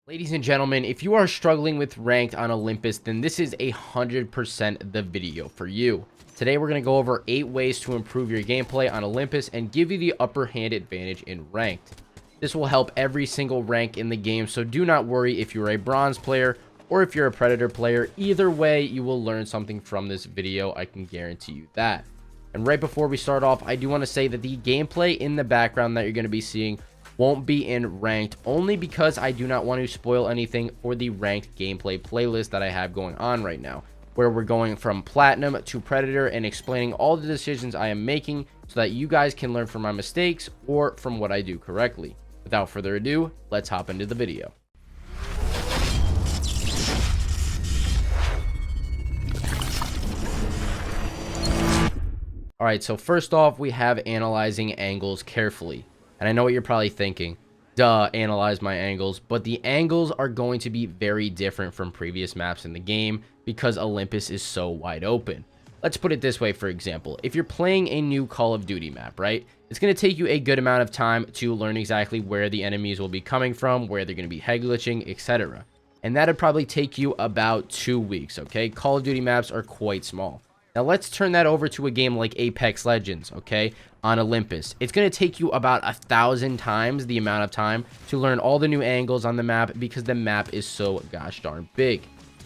Ladies and gentlemen, if you are struggling with ranked on Olympus, then this is 100% the video for you. Today we're going to go over 8 ways to improve your gameplay on Olympus and give you the upper hand advantage in ranked. This will help every single rank in the game, so do not worry if you're a bronze player or if you're a predator player. Either way, you will learn something from this video, I can guarantee you that. And right before we start off, I do want to say that the gameplay in the background that you're going to be seeing won't be in ranked, only because I do not want to spoil anything for the ranked gameplay playlist that I have going on right now, where we're going from platinum to predator and explaining all the decisions I am making so that you guys can learn from my mistakes or from what I do correctly. Without further ado, let's hop into the video. Alright, so first off, we have analyzing angles carefully. And I know what you're probably thinking, duh, analyze my angles, but the angles are going to be very different from previous maps in the game because Olympus is so wide open. Let's put it this way, for example, if you're playing a new Call of Duty map, right? It's going to take you a good amount of time to learn exactly where the enemies will be coming from, where they're going to be head glitching, etc. And that'd probably take you about 2 weeks, okay? Call of Duty maps are quite small. Now let's turn that over to a game like Apex Legends, okay, on Olympus. It's going to take you about 1,000 times the amount of time to learn all the new angles on the map because the map is so gosh darn big.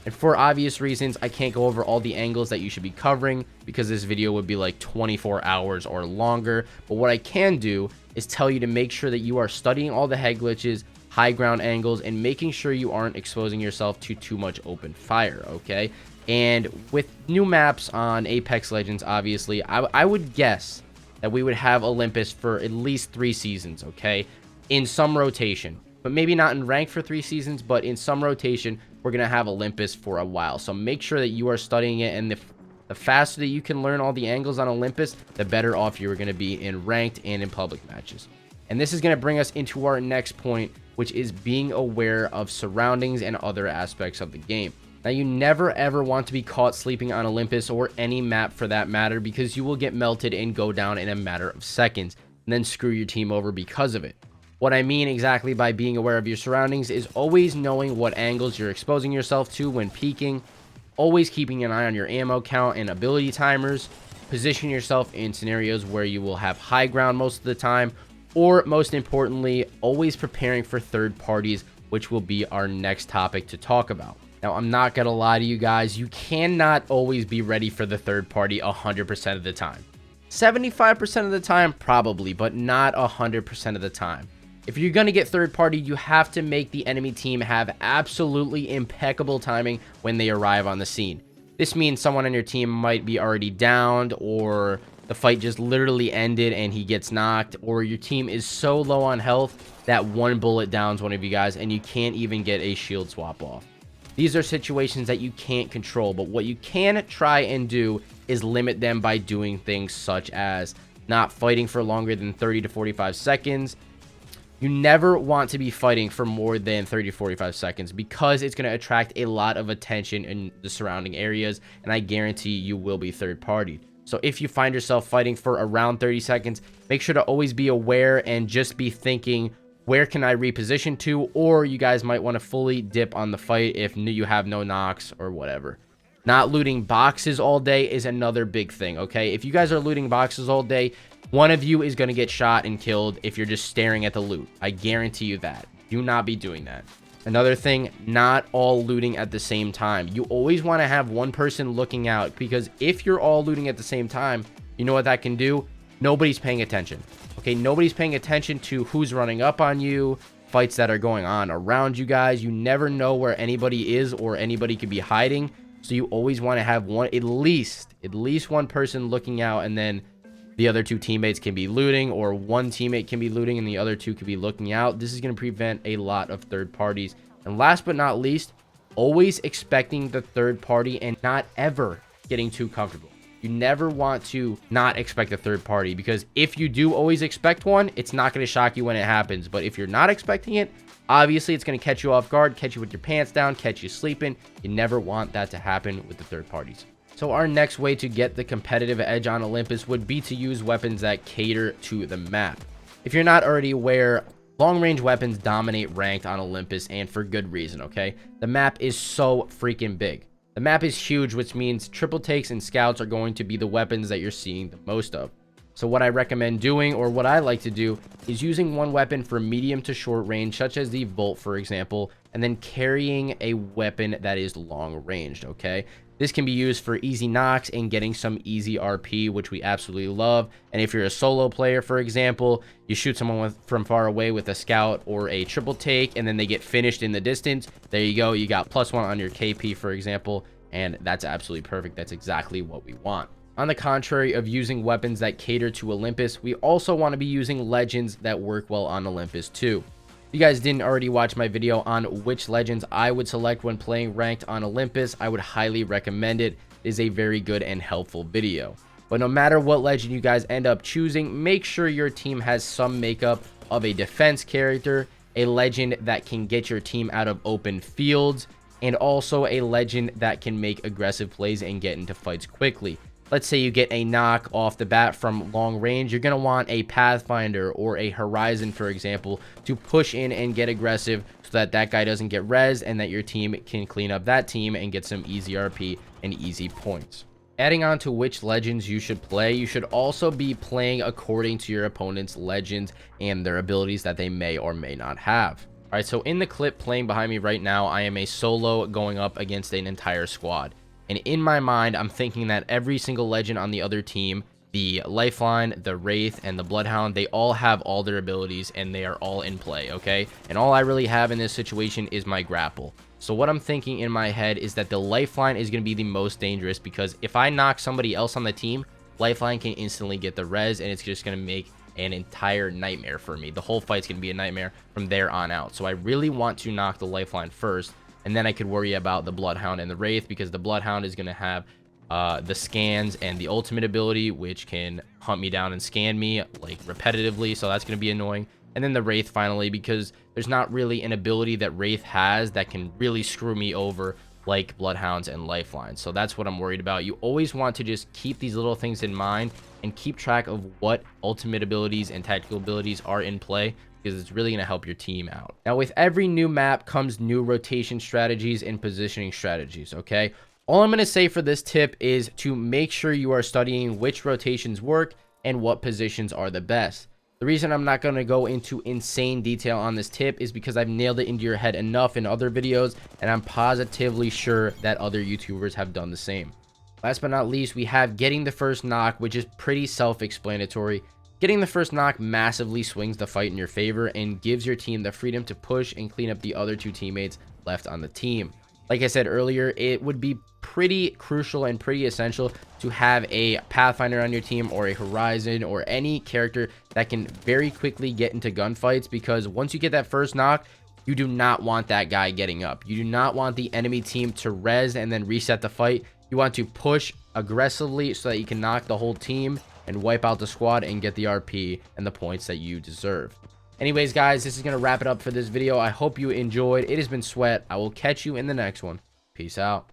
And for obvious reasons, I can't go over all the angles that you should be covering because this video would be like 24 hours or longer. But what I can do is tell you to make sure that you are studying all the head glitches, high ground angles, and making sure you aren't exposing yourself to too much open fire, okay? And with new maps on Apex Legends, obviously, I would guess that we would have Olympus for at least 3 seasons, okay? In some rotation. But maybe not in rank for 3 seasons, but in some rotation, we're going to have Olympus for a while. So make sure that you are studying it, and the faster that you can learn all the angles on Olympus, the better off you're going to be in ranked and in public matches. And this is going to bring us into our next point, which is being aware of surroundings and other aspects of the game. Now, you never ever want to be caught sleeping on Olympus or any map for that matter because you will get melted and go down in a matter of seconds and then screw your team over because of it. What I mean exactly by being aware of your surroundings is always knowing what angles you're exposing yourself to when peeking, always keeping an eye on your ammo count and ability timers, position yourself in scenarios where you will have high ground most of the time, or most importantly, always preparing for third parties, which will be our next topic to talk about. Now, I'm not going to lie to you guys, you cannot always be ready for the third party 100% of the time. 75% of the time, probably, but not 100% of the time. If you're going to get third party, you have to make the enemy team have absolutely impeccable timing when they arrive on the scene. This means someone on your team might be already downed, or the fight just literally ended and he gets knocked, or your team is so low on health that one bullet downs one of you guys and you can't even get a shield swap off. These are situations that you can't control, but what you can try and do is limit them by doing things such as not fighting for longer than 30 to 45 seconds. You never want to be fighting for more than 30 to 45 seconds because it's going to attract a lot of attention in the surrounding areas, and I guarantee you will be third party. So if you find yourself fighting for around 30 seconds, make sure to always be aware and just be thinking, where can I reposition to? Or you guys might want to fully dip on the fight if you have no knocks or whatever. Not looting boxes all day is another big thing, okay? If you guys are looting boxes all day, one of you is going to get shot and killed if you're just staring at the loot. I guarantee you that. Do not be doing that. Another thing, not all looting at the same time. You always want to have one person looking out, because if you're all looting at the same time, you know what that can do? Nobody's paying attention. Okay, nobody's paying attention to who's running up on you, fights that are going on around you guys. You never know where anybody is or anybody could be hiding. So you always want to have at least one person looking out, and then the other 2 teammates can be looting, or one teammate can be looting and the other 2 could be looking out. This is going to prevent a lot of third parties. And last but not least, always expecting the third party and not ever getting too comfortable. You never want to not expect a third party, because if you do always expect one, it's not going to shock you when it happens. But if you're not expecting it, obviously it's going to catch you off guard, catch you with your pants down, catch you sleeping. You never want that to happen with the third parties. So our next way to get the competitive edge on Olympus would be to use weapons that cater to the map. If you're not already aware, Long-range weapons dominate ranked on Olympus, and for good reason, okay? The map is so freaking big. The map is huge, which means triple takes and scouts are going to be the weapons that you're seeing the most of. So what I recommend doing, or what I like to do, is using one weapon for medium to short range, such as the Volt, for example, and then carrying a weapon that is long ranged, okay? This can be used for easy knocks and getting some easy RP, which we absolutely love. And if you're a solo player, for example, you shoot someone from far away with a scout or a triple take, and then they get finished in the distance. There you go. You got +1 on your KP, for example, and that's absolutely perfect. That's exactly what we want. On the contrary of using weapons that cater to Olympus, we also want to be using legends that work well on Olympus too. If you guys didn't already watch my video on which legends I would select when playing ranked on Olympus, I would highly recommend it. It is a very good and helpful video. But no matter what legend you guys end up choosing, make sure your team has some makeup of a defense character, a legend that can get your team out of open fields, and also a legend that can make aggressive plays and get into fights quickly. Let's say you get a knock off the bat from long range, you're going to want a Pathfinder or a Horizon, for example, to push in and get aggressive so that that guy doesn't get res and that your team can clean up that team and get some easy RP and easy points. Adding on to which legends you should play, you should also be playing according to your opponent's legends and their abilities that they may or may not have. All right, so in the clip playing behind me right now, I am a solo going up against an entire squad. And in my mind, I'm thinking that every single legend on the other team, the Lifeline, the Wraith, and the Bloodhound, they all have all their abilities and they are all in play, okay? And all I really have in this situation is my grapple. So what I'm thinking in my head is that the Lifeline is going to be the most dangerous, because if I knock somebody else on the team, Lifeline can instantly get the res, and it's just going to make an entire nightmare for me. The whole fight's going to be a nightmare from there on out. So I really want to knock the Lifeline first, and then I could worry about the Bloodhound and the Wraith, because the Bloodhound is going to have the scans and the ultimate ability, which can hunt me down and scan me like repetitively. So that's going to be annoying. And then the Wraith finally, because there's not really an ability that Wraith has that can really screw me over like Bloodhounds and Lifelines. So that's what I'm worried about. You always want to just keep these little things in mind and keep track of what ultimate abilities and tactical abilities are in play, because it's really going to help your team out. Now, with every new map comes new rotation strategies and positioning strategies, okay? All I'm going to say for this tip is to make sure you are studying which rotations work and what positions are the best. The reason I'm not going to go into insane detail on this tip is because I've nailed it into your head enough in other videos, and I'm positively sure that other YouTubers have done the same. Last but not least, we have getting the first knock, which is pretty self-explanatory. Getting the first knock massively swings the fight in your favor and gives your team the freedom to push and clean up the other two teammates left on the team. Like I said earlier, it would be pretty crucial and pretty essential to have a Pathfinder on your team, or a Horizon, or any character that can very quickly get into gunfights, because once you get that first knock, you do not want that guy getting up. You do not want the enemy team to res and then reset the fight. You want to push aggressively so that you can knock the whole team and wipe out the squad and get the RP and the points that you deserve. Anyways, guys, this is going to wrap it up for this video. I hope you enjoyed. It has been Sweat. I will catch you in the next one. Peace out.